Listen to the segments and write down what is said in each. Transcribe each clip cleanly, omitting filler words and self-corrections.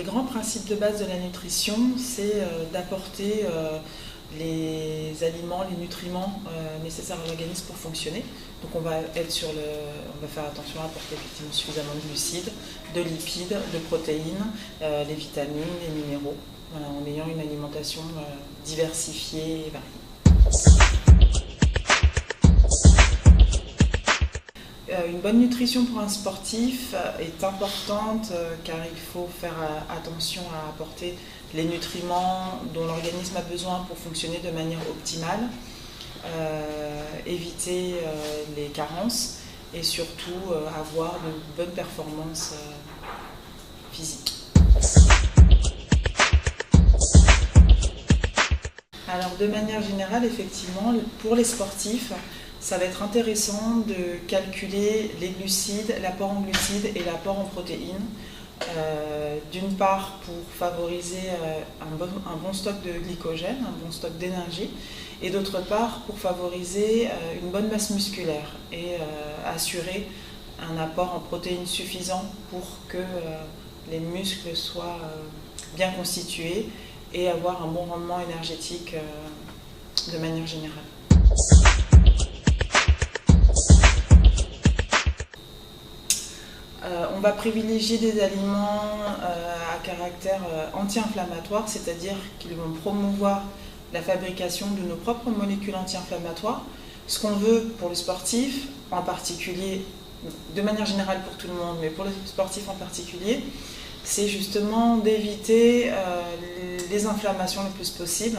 les grands principes de base de la nutrition, c'est d'apporter les aliments, les nutriments nécessaires à l'organisme pour fonctionner. Donc on va faire attention à apporter effectivement suffisamment de glucides, de lipides, de protéines, les vitamines, les minéraux, en ayant une alimentation diversifiée et variée. Une bonne nutrition pour un sportif est importante car il faut faire attention à apporter les nutriments dont l'organisme a besoin pour fonctionner de manière optimale, éviter les carences et surtout avoir de bonnes performances physiques. Alors de manière générale, effectivement, pour les sportifs, ça va être intéressant de calculer les glucides, l'apport en glucides et l'apport en protéines. D'une part pour favoriser un bon stock de glycogène, un bon stock d'énergie, et d'autre part pour favoriser une bonne masse musculaire et assurer un apport en protéines suffisant pour que les muscles soient bien constitués et avoir un bon rendement énergétique de manière générale. On va privilégier des aliments à caractère anti-inflammatoire, c'est-à-dire qu'ils vont promouvoir la fabrication de nos propres molécules anti-inflammatoires. Ce qu'on veut pour le sportif, en particulier, de manière générale pour tout le monde, mais pour le sportif en particulier, c'est justement d'éviter les inflammations le plus possible,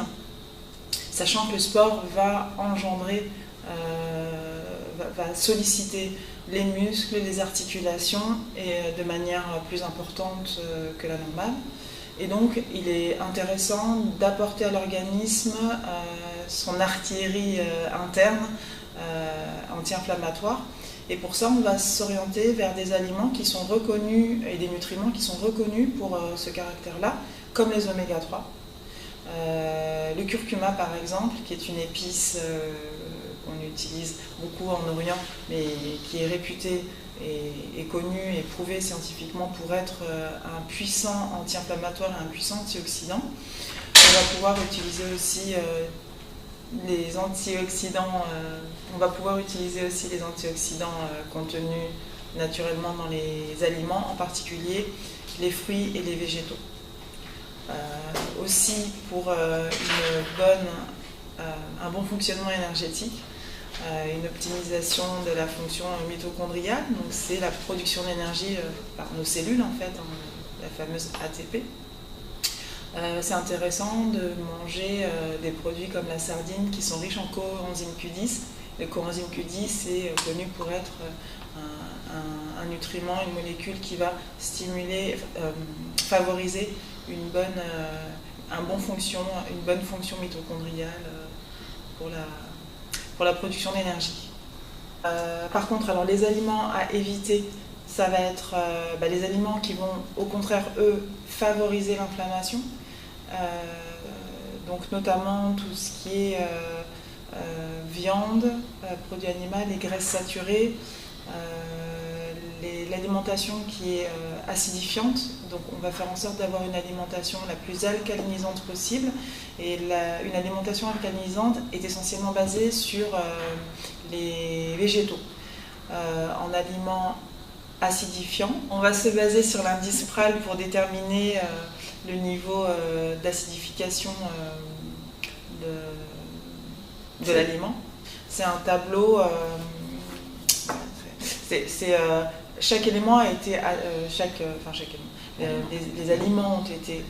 sachant que le sport va engendrer, va solliciter les muscles, les articulations et de manière plus importante que la normale. Et donc il est intéressant d'apporter à l'organisme son artillerie interne anti-inflammatoire. Et pour ça, on va s'orienter vers des aliments qui sont reconnus et des nutriments qui sont reconnus pour ce caractère-là, comme les oméga 3. Le curcuma, par exemple, qui est une épice qu'on utilise beaucoup en Orient, mais qui est réputée et connue et prouvée scientifiquement pour être un puissant anti-inflammatoire et un puissant antioxydant. On va pouvoir utiliser aussi les antioxydants, contenus naturellement dans les aliments, en particulier les fruits et les végétaux. Aussi pour un bon fonctionnement énergétique, une optimisation de la fonction mitochondriale, donc c'est la production d'énergie par nos cellules en fait, la fameuse ATP. C'est intéressant de manger des produits comme la sardine qui sont riches en coenzyme Q10. Le coenzyme Q10 est connu pour être un nutriment, une molécule qui va favoriser une bonne fonction mitochondriale pour la production d'énergie. Par contre, alors les aliments à éviter, ça va être les aliments qui vont au contraire, eux, favoriser l'inflammation. Donc notamment tout ce qui est viande, produits animaux et graisses saturées, l'alimentation qui est acidifiante, donc on va faire en sorte d'avoir une alimentation la plus alcalinisante possible, et une alimentation alcalinisante est essentiellement basée sur les végétaux. En aliments acidifiants, on va se baser sur l'indice PRAL pour déterminer le niveau d'acidification de l'aliment. C'est un tableau, chaque élément a été, les aliments ont été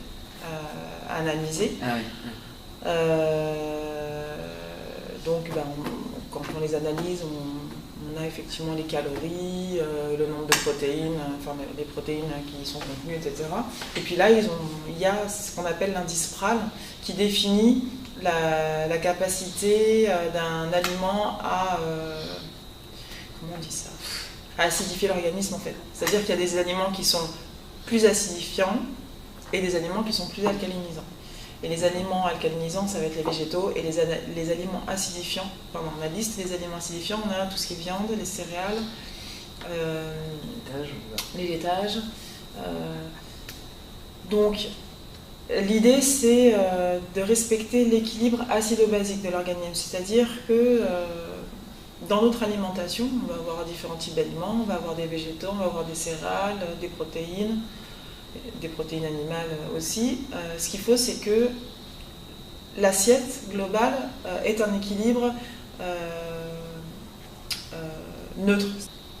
analysés. Ah oui. Donc quand on les analyse, on a effectivement les calories, le nombre de protéines, les protéines qui y sont contenues, etc. Et puis là, il y a ce qu'on appelle l'indice PRAL qui définit la capacité d'un aliment à acidifier l'organisme en fait. C'est-à-dire qu'il y a des aliments qui sont plus acidifiants et des aliments qui sont plus alcalinisants. Et les aliments alcalinisants, ça va être les végétaux, et les aliments acidifiants, pardon, la liste des aliments acidifiants, on a tout ce qui est viande, les céréales, les laitages, Donc l'idée c'est de respecter l'équilibre acido-basique de l'organisme, c'est-à-dire que dans notre alimentation, on va avoir différents types d'aliments, on va avoir des végétaux, on va avoir des céréales, des protéines animales aussi. Ce qu'il faut, c'est que l'assiette globale ait un équilibre neutre.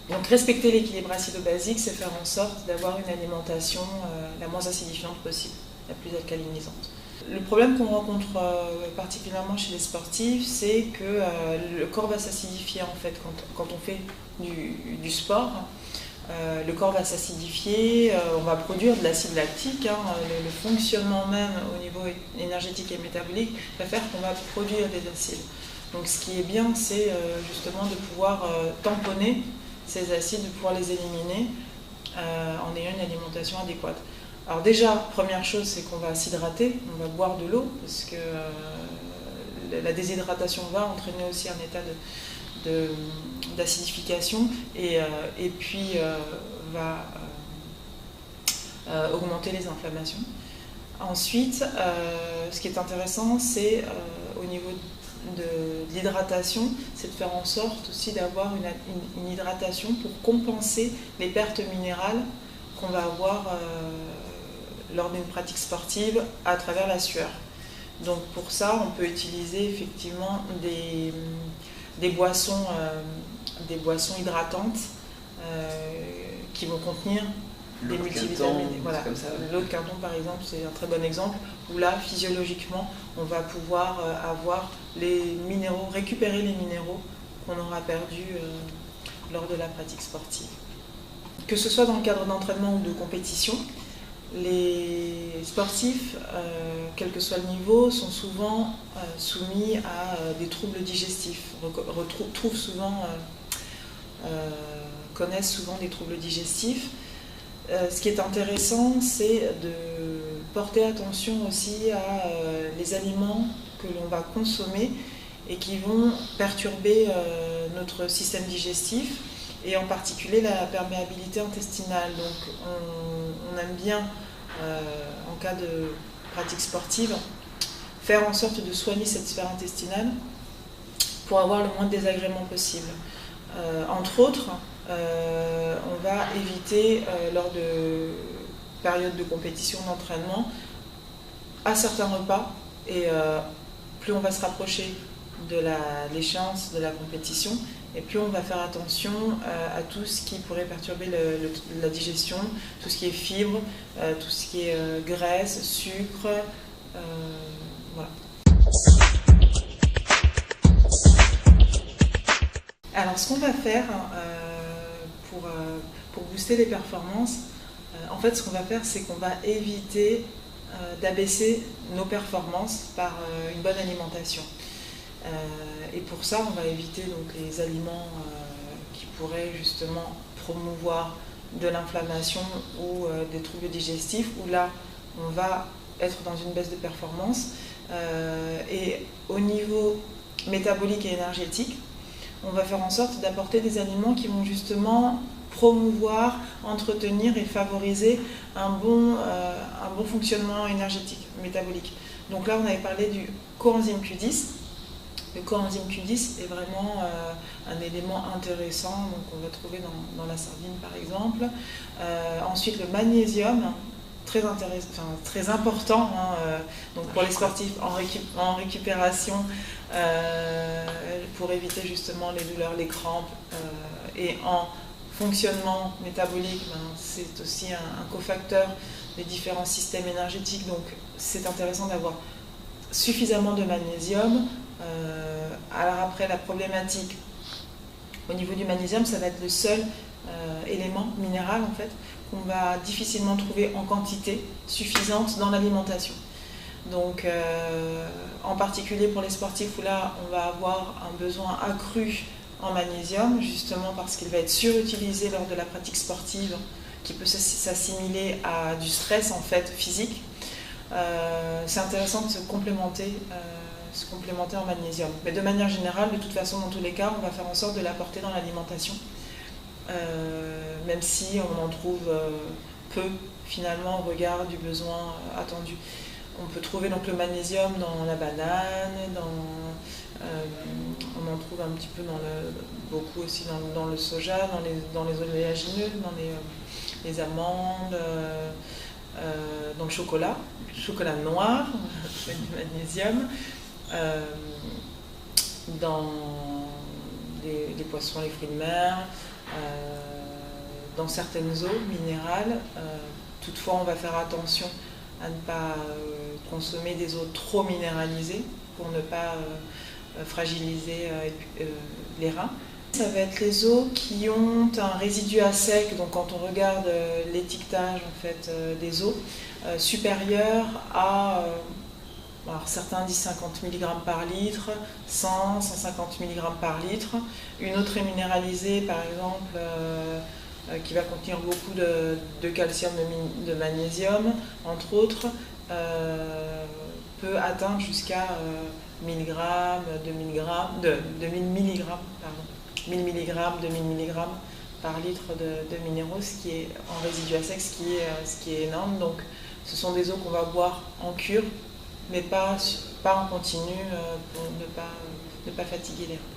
Donc respecter l'équilibre acido-basique, c'est faire en sorte d'avoir une alimentation la moins acidifiante possible, la plus alcalinisante. Le problème qu'on rencontre particulièrement chez les sportifs, c'est que le corps va s'acidifier en fait quand on fait du sport. Le corps va s'acidifier, on va produire de l'acide lactique, hein, le fonctionnement même au niveau énergétique et métabolique va faire qu'on va produire des acides. Donc ce qui est bien, c'est justement de pouvoir tamponner ces acides, de pouvoir les éliminer en ayant une alimentation adéquate. Alors déjà, première chose, c'est qu'on va s'hydrater, on va boire de l'eau, parce que la déshydratation va entraîner aussi un état d'acidification et puis va augmenter les inflammations. Ensuite, ce qui est intéressant, c'est au niveau de l'hydratation, c'est de faire en sorte aussi d'avoir une hydratation pour compenser les pertes minérales qu'on va avoir lors d'une pratique sportive à travers la sueur. Donc pour ça, on peut utiliser effectivement des boissons hydratantes qui vont contenir des multivitamines. Voilà. L'eau de Quinton par exemple, c'est un très bon exemple où là, physiologiquement, on va pouvoir avoir les minéraux, récupérer les minéraux qu'on aura perdus lors de la pratique sportive. Que ce soit dans le cadre d'entraînement ou de compétition, les sportifs, quel que soit le niveau, sont souvent soumis à des troubles digestifs, connaissent souvent des troubles digestifs. Ce qui est intéressant, c'est de porter attention aussi à les aliments que l'on va consommer et qui vont perturber notre système digestif et en particulier la perméabilité intestinale. Donc on aime bien, en cas de pratique sportive, faire en sorte de soigner cette sphère intestinale pour avoir le moins de désagréments possible. Entre autres, on va éviter lors de périodes de compétition, d'entraînement, à certains repas, et plus on va se rapprocher de l'échéance de la compétition, et plus on va faire attention à tout ce qui pourrait perturber la digestion, tout ce qui est fibres, tout ce qui est graisse, sucre, voilà. Alors ce qu'on va faire pour booster les performances, en fait ce qu'on va faire, c'est qu'on va éviter d'abaisser nos performances par une bonne alimentation. Et pour ça, on va éviter donc les aliments qui pourraient justement promouvoir de l'inflammation ou des troubles digestifs, où là, on va être dans une baisse de performance. Et au niveau métabolique et énergétique, on va faire en sorte d'apporter des aliments qui vont justement promouvoir, entretenir et favoriser un bon fonctionnement énergétique, métabolique. Donc là, on avait parlé du coenzyme Q10. Le coenzyme Q10 est vraiment un élément intéressant, donc on va trouver dans la sardine par exemple. Ensuite, le magnésium, très important, hein, donc pour les sportifs en récupération, pour éviter justement les douleurs, les crampes, et en fonctionnement métabolique, c'est aussi un cofacteur des différents systèmes énergétiques, donc c'est intéressant d'avoir suffisamment de magnésium. Alors après, la problématique au niveau du magnésium, ça va être le seul élément minéral en fait qu'on va difficilement trouver en quantité suffisante dans l'alimentation. Donc en particulier pour les sportifs où là on va avoir un besoin accru en magnésium, justement parce qu'il va être surutilisé lors de la pratique sportive, qui peut s'assimiler à du stress en fait physique. C'est intéressant de se complémenter en magnésium. Mais de manière générale, de toute façon, dans tous les cas, on va faire en sorte de l'apporter dans l'alimentation, même si on en trouve peu finalement au regard du besoin attendu. On peut trouver donc le magnésium dans la banane, on en trouve un petit peu beaucoup aussi dans le soja, dans les oléagineux, dans les amandes, dans le chocolat noir, on fait du magnésium, dans les poissons, les fruits de mer, dans certaines eaux minérales. Toutefois, on va faire attention à ne pas consommer des eaux trop minéralisées pour ne pas fragiliser les reins. Ça va être les eaux qui ont un résidu à sec, donc quand on regarde l'étiquetage en fait, des eaux, supérieur à, alors certains disent 50 mg par litre, 100, 150 mg par litre. Une eau très minéralisée, par exemple, qui va contenir beaucoup de calcium, de magnésium, entre autres, peut atteindre jusqu'à 1000 mg, 2000 mg, 2000 mg, pardon, 1000 mg, 2000 mg par litre de minéraux, ce qui est en résidu à sec, ce qui est énorme. Donc, ce sont des eaux qu'on va boire en cure, mais pas en continu pour ne pas fatiguer les reins.